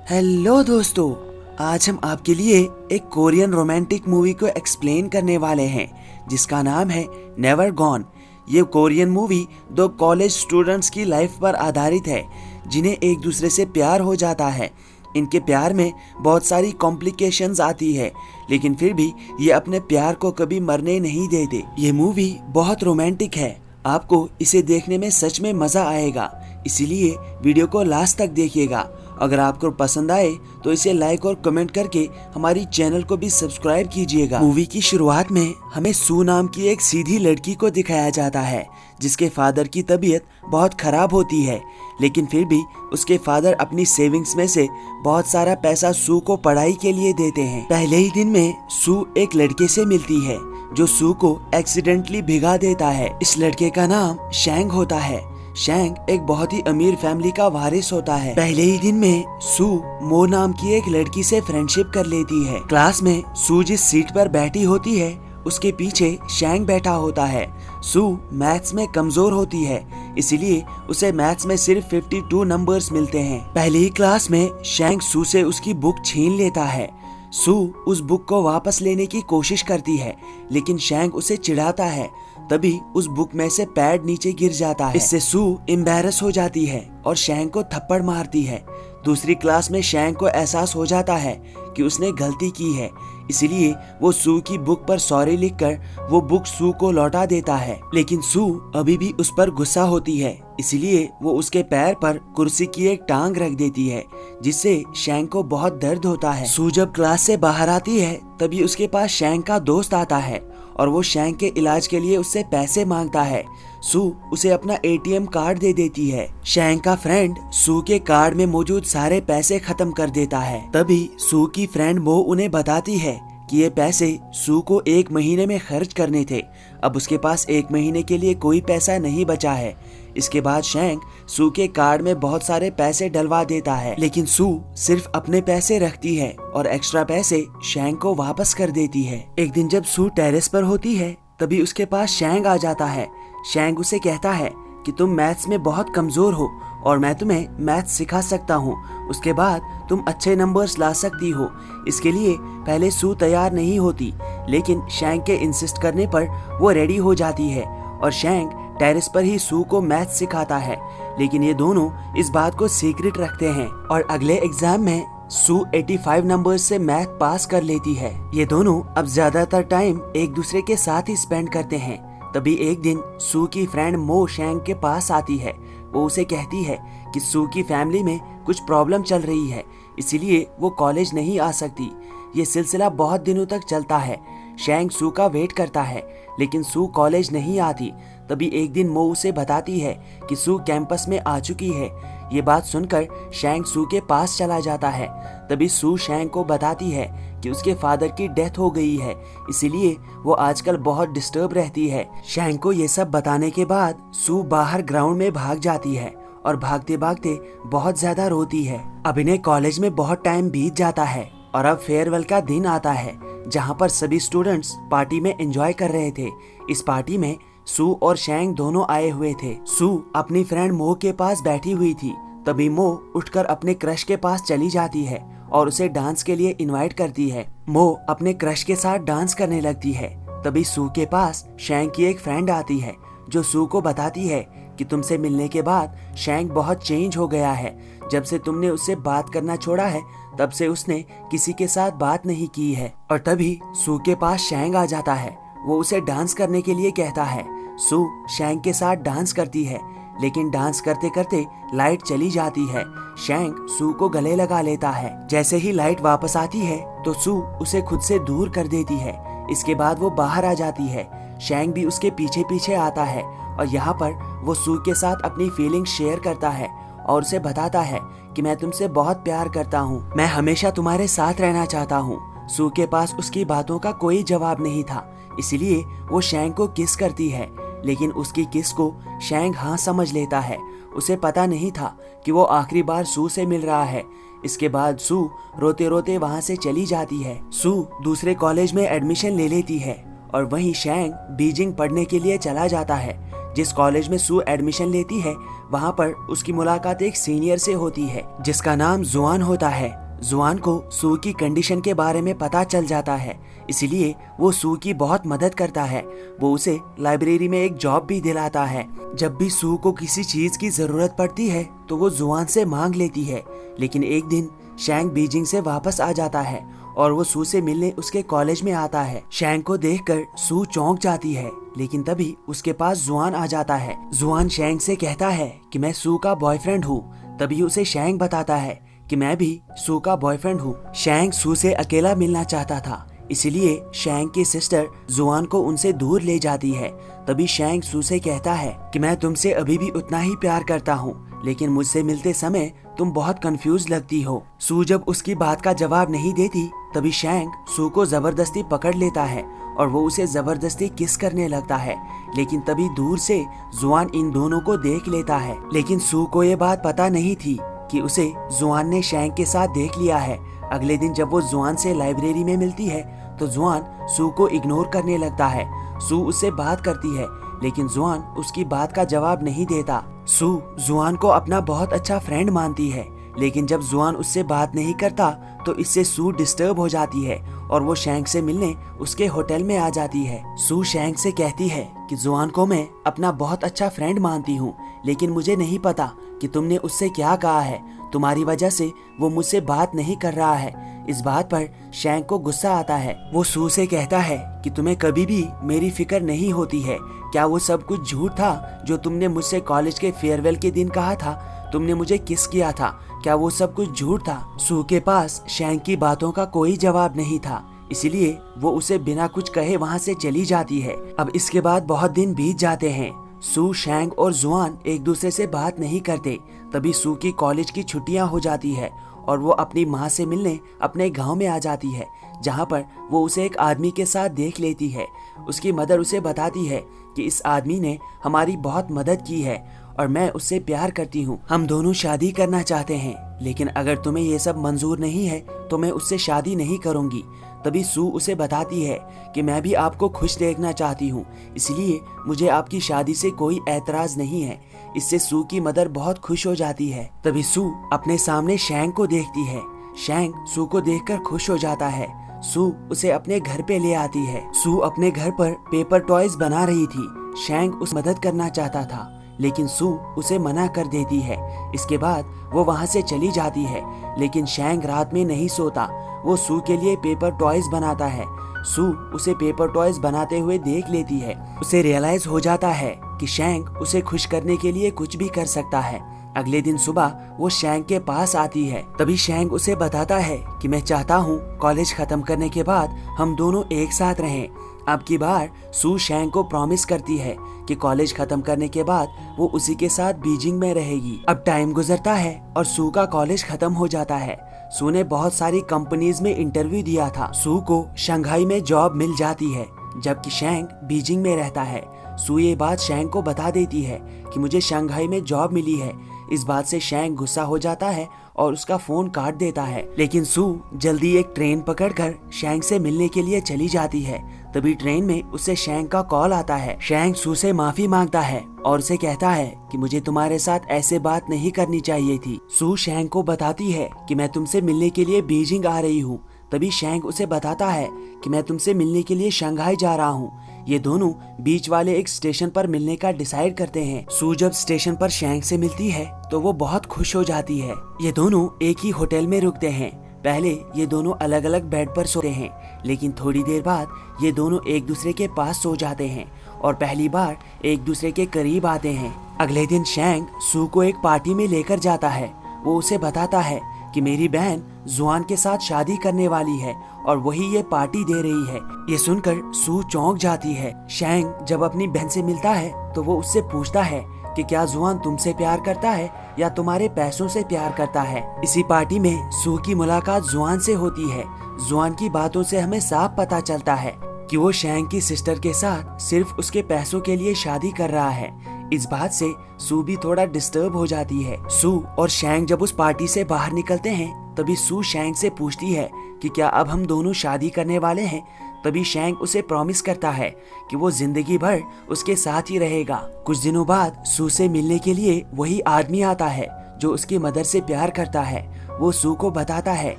Hello दोस्तों, आज हम आपके लिए एक कोरियन रोमांटिक मूवी को एक्सप्लेन करने वाले हैं जिसका नाम है नेवर गॉन। ये कोरियन मूवी दो कॉलेज स्टूडेंट्स की लाइफ पर आधारित है जिन्हें एक दूसरे से प्यार हो जाता है। इनके प्यार में बहुत सारी कॉम्प्लिकेशंस आती है, लेकिन फिर भी ये अपने प्यार को कभी मरने नहीं देते। ये मूवी बहुत रोमांटिक है, आपको इसे देखने में सच में मजा आएगा, इसीलिए वीडियो को लास्ट तक देखिएगा। अगर आपको पसंद आए तो इसे लाइक और कमेंट करके हमारी चैनल को भी सब्सक्राइब कीजिएगा। मूवी की शुरुआत में हमें सू नाम की एक सीधी लड़की को दिखाया जाता है जिसके फादर की तबीयत बहुत खराब होती है, लेकिन फिर भी उसके फादर अपनी सेविंग्स में से बहुत सारा पैसा सू को पढ़ाई के लिए देते हैं। पहले ही दिन में सू एक लड़के से मिलती है जो सू को एक्सीडेंटली भिगा देता है। इस लड़के का नाम शैंग होता है। शैंग एक बहुत ही अमीर फैमिली का वारिस होता है। पहले ही दिन में सू मो नाम की एक लड़की से फ्रेंडशिप कर लेती है। क्लास में सू जिस सीट पर बैठी होती है उसके पीछे शैंग बैठा होता है। सू मैथ्स में कमजोर होती है, इसीलिए उसे मैथ्स में सिर्फ 52 नंबर्स मिलते हैं। पहली ही क्लास में शैंग सू से उसकी बुक छीन लेता है। सू उस बुक को वापस लेने की कोशिश करती है, लेकिन शैंग उसे चिढ़ाता है। तभी उस बुक में से पैड नीचे गिर जाता है। इससे सू एम्बैरस हो जाती है और शैंग को थप्पड़ मारती है। दूसरी क्लास में शैंग को एहसास हो जाता है कि उसने गलती की है, इसलिए वो सू की बुक पर सॉरी लिखकर वो बुक सू को लौटा देता है। लेकिन सू अभी भी उस पर गुस्सा होती है, इसलिए वो उसके पैर पर कुर्सी की एक टांग रख देती है, जिससे शैंग को बहुत दर्द होता है। सू जब क्लास से बाहर आती है तभी उसके पास शैंग का दोस्त आता है और वो शैंग के इलाज के लिए उससे पैसे मांगता है। सू उसे अपना एटीएम कार्ड दे देती है। शैंग का फ्रेंड सू के कार्ड में मौजूद सारे पैसे खत्म कर देता है। तभी सू की फ्रेंड मो उन्हें बताती है कि ये पैसे सू को 1 महीने में खर्च करने थे। अब उसके पास 1 महीने के लिए कोई पैसा नहीं बचा है। इसके बाद शैंग सू के कार्ड में बहुत सारे पैसे डलवा देता है, लेकिन सू सिर्फ अपने पैसे रखती है और एक्स्ट्रा पैसे शैंग को वापस कर देती है। एक दिन जब सू टेरेस पर होती है तभी उसके पास शैंग आ जाता है। शैंग उसे कहता है कि तुम मैथ्स में बहुत कमजोर हो और मैं तुम्हें मैथ्स सिखा सकता हूँ, उसके बाद तुम अच्छे नंबर्स ला सकती हो। इसके लिए पहले सू तैयार नहीं होती, लेकिन शैंग के इंसिस्ट करने पर वो रेडी हो जाती है और शैंग टेरेस पर ही सू को मैथ्स सिखाता है। लेकिन ये दोनों इस बात को सीक्रेट रखते हैं और अगले एग्जाम में सू 85 नंबर्स से मैथ पास कर लेती है। ये दोनों अब ज्यादातर टाइम एक दूसरे के साथ ही स्पेंड करते हैं। तभी एक दिन सू की फ्रेंड मो शैंग के पास आती है। वो उसे कहती है कि सू की फैमिली में कुछ प्रॉब्लम चल रही है, इसीलिए वो कॉलेज नहीं आ सकती। ये सिलसिला बहुत दिनों तक चलता है। शैंग सू का वेट करता है, लेकिन सू कॉलेज नहीं आती। तभी एक दिन मो उसे बताती है कि सू कैंपस में आ चुकी है। ये बात सुनकर शैंग सू के पास चला जाता है। तभी सू शैंग को बताती है कि उसके फादर की डेथ हो गई है, इसीलिए वो आजकल बहुत डिस्टर्ब रहती है। शैंग को ये सब बताने के बाद सू बाहर ग्राउंड में भाग जाती है और भागते भागते बहुत ज्यादा रोती है। अब इन्हें कॉलेज में बहुत टाइम बीत जाता है और अब फेयरवेल का दिन आता है, जहाँ पर सभी स्टूडेंट्स पार्टी में एंजॉय कर रहे थे। इस पार्टी में सू और शैंग दोनों आए हुए थे। सू अपनी फ्रेंड मो के पास बैठी हुई थी। तभी मो उठकर अपने क्रश के पास चली जाती है और उसे डांस के लिए इनवाइट करती है। मो अपने क्रश के साथ डांस करने लगती है। तभी सू के पास शैंग की एक फ्रेंड आती है जो सू को बताती है कि तुमसे मिलने के बाद शैंग बहुत चेंज हो गया है। जब से तुमने उससे बात करना छोड़ा है तब से उसने किसी के साथ बात नहीं की है। और तभी सू के पास शैंग आ जाता है। वो उसे डांस करने के लिए कहता है। सू शैंग के साथ डांस करती है, लेकिन डांस करते करते लाइट चली जाती है। शैंग सू को गले लगा लेता है। जैसे ही लाइट वापस आती है तो सू उसे खुद से दूर कर देती है। इसके बाद वो बाहर आ जाती है। शैंग भी उसके पीछे पीछे आता है और यहाँ पर वो सू के साथ अपनी फीलिंग शेयर करता है और उसे बताता है कि मैं तुमसे बहुत प्यार करता हूँ, मैं हमेशा तुम्हारे साथ रहना चाहता हूँ। सू के पास उसकी बातों का कोई जवाब नहीं था, इसलिए वो शैंग को किस करती है, लेकिन उसकी किस को शैंग हाँ समझ लेता है। उसे पता नहीं था कि वो आखिरी बार सू से मिल रहा है। इसके बाद सू रोते रोते वहाँ से चली जाती है। सू दूसरे कॉलेज में एडमिशन ले लेती है और वहीं शैंग बीजिंग पढ़ने के लिए चला जाता है, जिस कॉलेज में सू एडमिशन लेती है वहाँ पर उसकी मुलाकात एक सीनियर से होती है जिसका नाम जुआन होता है। जुआन को सू की कंडीशन के बारे में पता चल जाता है, इसलिए वो सू की बहुत मदद करता है। वो उसे लाइब्रेरी में एक जॉब भी दिलाता है। जब भी सू को किसी चीज की जरूरत पड़ती है तो वो जुआन से मांग लेती है। लेकिन एक दिन शैंग बीजिंग से वापस आ जाता है और वो सू से मिलने उसके कॉलेज में आता है। शैंग को देखकर सू चौंक जाती है, लेकिन तभी उसके पास जुआन आ जाता है। जुआन शैंग से कहता है कि मैं सू का बॉयफ्रेंड हूँ। तभी उसे शैंग बताता है कि मैं भी सू का बॉयफ्रेंड हूँ। शैंग सू से अकेला मिलना चाहता था, इसलिए शैंग की सिस्टर जुआन को उनसे दूर ले जाती है। तभी शैंग सू से कहता है कि मैं तुमसे अभी भी उतना ही प्यार करता हूँ, लेकिन मुझसे मिलते समय तुम बहुत कंफ्यूज लगती हो। सू जब उसकी बात का जवाब नहीं देती तभी शैंग सू को जबरदस्ती पकड़ लेता है और वो उसे जबरदस्ती किस करने लगता है। लेकिन तभी दूर से जुआन इन दोनों को देख लेता है, लेकिन सू को ये बात पता नहीं थी कि उसे जुआन ने शैंग के साथ देख लिया है। अगले दिन जब वो जुआन से लाइब्रेरी में मिलती है तो जुआन सू को इग्नोर करने लगता है। सू उससे बात करती है, लेकिन जुआन उसकी बात का जवाब नहीं देता। सू जुआन को अपना बहुत अच्छा फ्रेंड मानती है, लेकिन जब जुआन उससे बात नहीं करता तो इससे सू डिस्टर्ब हो जाती है और वो शैंग से मिलने उसके होटल में आ जाती है। सू शैंग से कहती है कि जुआन को मैं अपना बहुत अच्छा फ्रेंड मानती हूँ, लेकिन मुझे नहीं पता कि तुमने उससे क्या कहा है। तुम्हारी वजह से वो मुझसे बात नहीं कर रहा है। इस बात पर शैंग को गुस्सा आता है। वो सू से कहता है कि तुम्हें कभी भी मेरी फिक्र नहीं होती है। क्या वो सब कुछ झूठ था जो तुमने मुझसे कॉलेज के फेयरवेल के दिन कहा था? तुमने मुझे किस किया था, क्या वो सब कुछ झूठ था? सू के पास शैंग की बातों का कोई जवाब नहीं था, इसलिए वो उसे बिना कुछ कहे वहाँ से चली जाती है। अब इसके बाद बहुत दिन बीत जाते हैं। सू, शैंग और जुआन एक दूसरे से बात नहीं करते। तभी सू की कॉलेज की छुट्टियां हो जाती है और वो अपनी माँ से मिलने अपने गांव में आ जाती है, जहां पर वो उसे एक आदमी के साथ देख लेती है। उसकी मदर उसे बताती है कि इस आदमी ने हमारी बहुत मदद की है और मैं उससे प्यार करती हूँ। हम दोनों शादी करना चाहते हैं, लेकिन अगर तुम्हें ये सब मंजूर नहीं है तो मैं उससे शादी नहीं करूँगी। तभी सू उसे बताती है कि मैं भी आपको खुश देखना चाहती हूँ, इसलिए मुझे आपकी शादी से कोई ऐतराज नहीं है। इससे सू की मदर बहुत खुश हो जाती है। तभी सू अपने सामने शैंग को देखती है। शैंग सू को देखकर खुश हो जाता है। सू उसे अपने घर पे ले आती है। सू अपने घर पर पेपर टॉयज बना रही थी। शैंग उस मदद करना चाहता था, लेकिन सू उसे मना कर देती है। इसके बाद वो वहाँ से चली जाती है, लेकिन शैंग रात में नहीं सोता। वो सू के लिए पेपर टॉयज बनाता है। सू उसे पेपर टॉयज बनाते हुए देख लेती है। उसे रियलाइज हो जाता है कि शैंग उसे खुश करने के लिए कुछ भी कर सकता है। अगले दिन सुबह वो शैंग के पास आती है। तभी शैंग उसे बताता है कि मैं चाहता हूँ कॉलेज खत्म करने के बाद हम दोनों एक साथ रहें। अब की बार सू शैंग को प्रॉमिस करती है कि कॉलेज खत्म करने के बाद वो उसी के साथ बीजिंग में रहेगी। अब टाइम गुजरता है और सू का कॉलेज खत्म हो जाता है। सू ने बहुत सारी कंपनीज में इंटरव्यू दिया था। सू को शंघाई में जॉब मिल जाती है, जबकि शैंग बीजिंग में रहता है। सू ये बात शैंग को बता देती है कि मुझे शंघाई में जॉब मिली है। इस बात से शैंग गुस्सा हो जाता है और उसका फोन काट देता है, लेकिन सू जल्दी एक ट्रेन पकड़कर शैंग से मिलने के लिए चली जाती है। तभी ट्रेन में उसे शैंग का कॉल आता है। शैंग सू से माफी मांगता है और उसे कहता है कि मुझे तुम्हारे साथ ऐसे बात नहीं करनी चाहिए थी। सू शैंग को बताती है कि मैं तुमसे मिलने के लिए बीजिंग आ रही हूँ। तभी शैंग उसे बताता है कि मैं तुमसे मिलने के लिए शंघाई जा रहा हूँ। ये दोनों बीच वाले एक स्टेशन पर मिलने का डिसाइड करते हैं। सू जब स्टेशन पर शैंग से मिलती है तो वो बहुत खुश हो जाती है। ये दोनों एक ही होटल में रुकते हैं। पहले ये दोनों अलग अलग बेड पर सोते हैं, लेकिन थोड़ी देर बाद ये दोनों एक दूसरे के पास सो जाते हैं और पहली बार एक दूसरे के करीब आते हैं। अगले दिन शैंग सू को एक पार्टी में लेकर जाता है। वो उसे बताता है कि मेरी बहन जुआन के साथ शादी करने वाली है और वही ये पार्टी दे रही है। ये सुनकर सू चौंक जाती है। शैंग जब अपनी बहन से मिलता है तो वो उससे पूछता है कि क्या जुआन तुमसे प्यार करता है या तुम्हारे पैसों से प्यार करता है। इसी पार्टी में सू की मुलाकात जुआन से होती है। जुआन की बातों से हमें साफ पता चलता है कि वो शैंग की सिस्टर के साथ सिर्फ उसके पैसों के लिए शादी कर रहा है। इस बात से सू भी थोड़ा डिस्टर्ब हो जाती है। सू और शैंग जब उस पार्टी से बाहर निकलते हैं तभी सू शैंग से पूछती है कि क्या अब हम दोनों शादी करने वाले हैं। तभी शैंक उसे प्रॉमिस करता है कि वो जिंदगी भर उसके साथ ही रहेगा। कुछ दिनों बाद सू से मिलने के लिए वही आदमी आता है जो उसकी मदर से प्यार करता है। वो सू को बताता है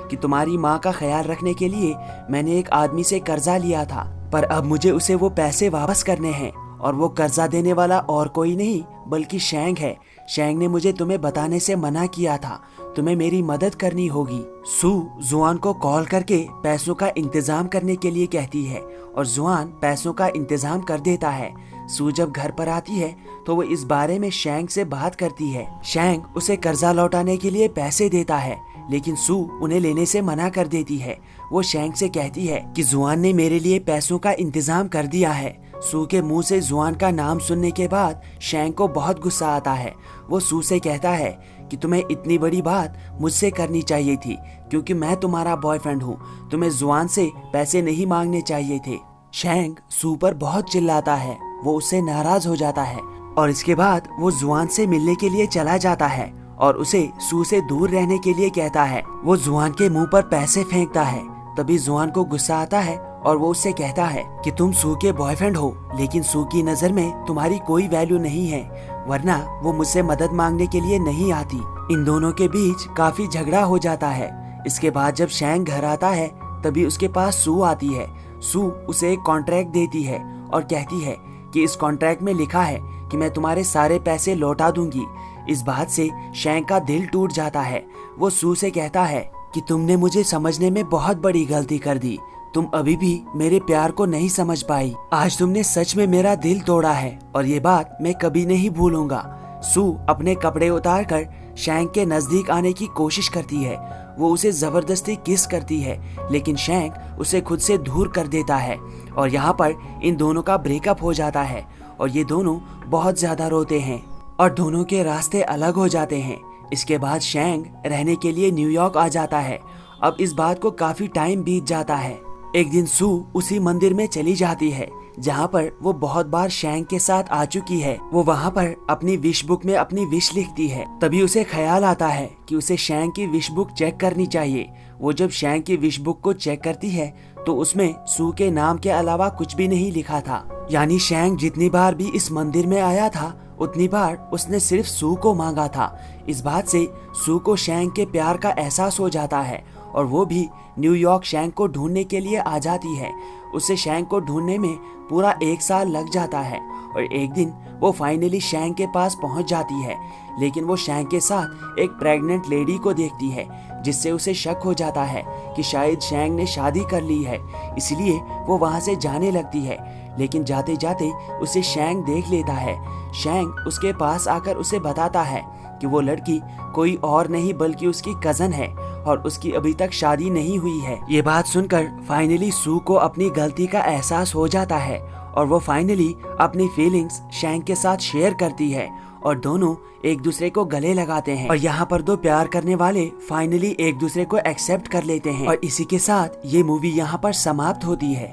कि तुम्हारी माँ का ख्याल रखने के लिए मैंने एक आदमी से कर्जा लिया था, पर अब मुझे उसे वो पैसे वापस करने हैं, और वो कर्जा देने वाला और कोई नहीं बल्कि शैंक है। शैंक ने मुझे तुम्हें बताने से मना किया था, तुम्हें मेरी मदद करनी होगी। सू जुआन को कॉल करके पैसों का इंतजाम करने के लिए कहती है और जुआन पैसों का इंतजाम कर देता है। सू जब घर पर आती है तो वो इस बारे में शैंक से बात करती है। शैंक उसे कर्जा लौटाने के लिए पैसे देता है, लेकिन सू उन्हें लेने से मना कर देती है। वो शैंक से कहती है कि जुआन ने मेरे लिए पैसों का इंतजाम कर दिया है। सू के मुंह से जुआन का नाम सुनने के बाद शैंक को बहुत गुस्सा आता है। वो सू से कहता है कि तुम्हें इतनी बड़ी बात मुझसे करनी चाहिए थी, क्योंकि मैं तुम्हारा बॉयफ्रेंड हूँ। तुम्हें जुआन से पैसे नहीं मांगने चाहिए थे। शैंक सू पर बहुत चिल्लाता है, वो उससे नाराज हो जाता है और इसके बाद वो जुआन से मिलने के लिए चला जाता है और उसे सू से दूर रहने के लिए कहता है। वो जुआन के मुंह पर पैसे फेंकता है। तभी जुआन को गुस्सा आता है और वो उससे कहता है कि तुम सू के बॉयफ्रेंड हो, लेकिन सू की नजर में तुम्हारी कोई वैल्यू नहीं है, वरना वो मुझसे मदद मांगने के लिए नहीं आती। इन दोनों के बीच काफी झगड़ा हो जाता है। इसके बाद जब शैंक घर आता है तभी उसके पास सू आती है। सू उसे एक कॉन्ट्रैक्ट देती है और कहती है कि इस कॉन्ट्रैक्ट में लिखा है कि मैं तुम्हारे सारे पैसे लौटा दूंगी। इस बात से शैंक का दिल टूट जाता है। वो सू से कहता है कि तुमने मुझे समझने में बहुत बड़ी गलती कर दी, तुम अभी भी मेरे प्यार को नहीं समझ पाई। आज तुमने सच में मेरा दिल तोड़ा है और ये बात मैं कभी नहीं भूलूंगा। सू अपने कपड़े उतार कर शैंक के नजदीक आने की कोशिश करती है। वो उसे जबरदस्ती किस करती है, लेकिन शैंक उसे खुद से दूर कर देता है और यहाँ पर इन दोनों का ब्रेकअप हो जाता है और ये दोनों बहुत ज्यादा रोते हैं और दोनों के रास्ते अलग हो जाते हैं। इसके बाद शैंक रहने के लिए न्यूयॉर्क आ जाता है। अब इस बात को काफी टाइम बीत जाता है। एक दिन सू उसी मंदिर में चली जाती है जहाँ पर वो बहुत बार शैंक के साथ आ चुकी है। वो वहाँ पर अपनी विश बुक में अपनी विश लिखती है। तभी उसे ख्याल आता है कि उसे शैंक की विश बुक चेक करनी चाहिए। वो जब शैंक की विश बुक को चेक करती है तो उसमें सू के नाम के अलावा कुछ भी नहीं लिखा था। यानी शैंक जितनी बार भी इस मंदिर में आया था उतनी बार उसने सिर्फ सू को मांगा था। इस बात से सू को शैंक के प्यार का एहसास हो जाता है और वो भी न्यूयॉर्क शैंक को ढूंढने के लिए आ जाती है। उसे शैंक को ढूंढने में पूरा 1 साल लग जाता है और एक दिन वो फाइनली शैंक के पास पहुंच जाती है, लेकिन वो शैंक के साथ एक प्रेग्नेंट लेडी को देखती है, जिससे उसे शक हो जाता है कि शायद शैंक ने शादी कर ली है। इसलिए वो वहां से जाने लगती है, लेकिन जाते जाते उसे शैंक देख लेता है। शैंक उसके पास आकर उसे बताता है कि वो लड़की कोई और नहीं बल्कि उसकी कजन है और उसकी अभी तक शादी नहीं हुई है। ये बात सुनकर फाइनली सू को अपनी गलती का एहसास हो जाता है और वो फाइनली अपनी फीलिंग्स शैंक के साथ शेयर करती है और दोनों एक दूसरे को गले लगाते हैं। और यहाँ पर दो प्यार करने वाले फाइनली एक दूसरे को एक्सेप्ट कर लेते हैं और इसी के साथ ये मूवी यहाँ पर समाप्त होती है।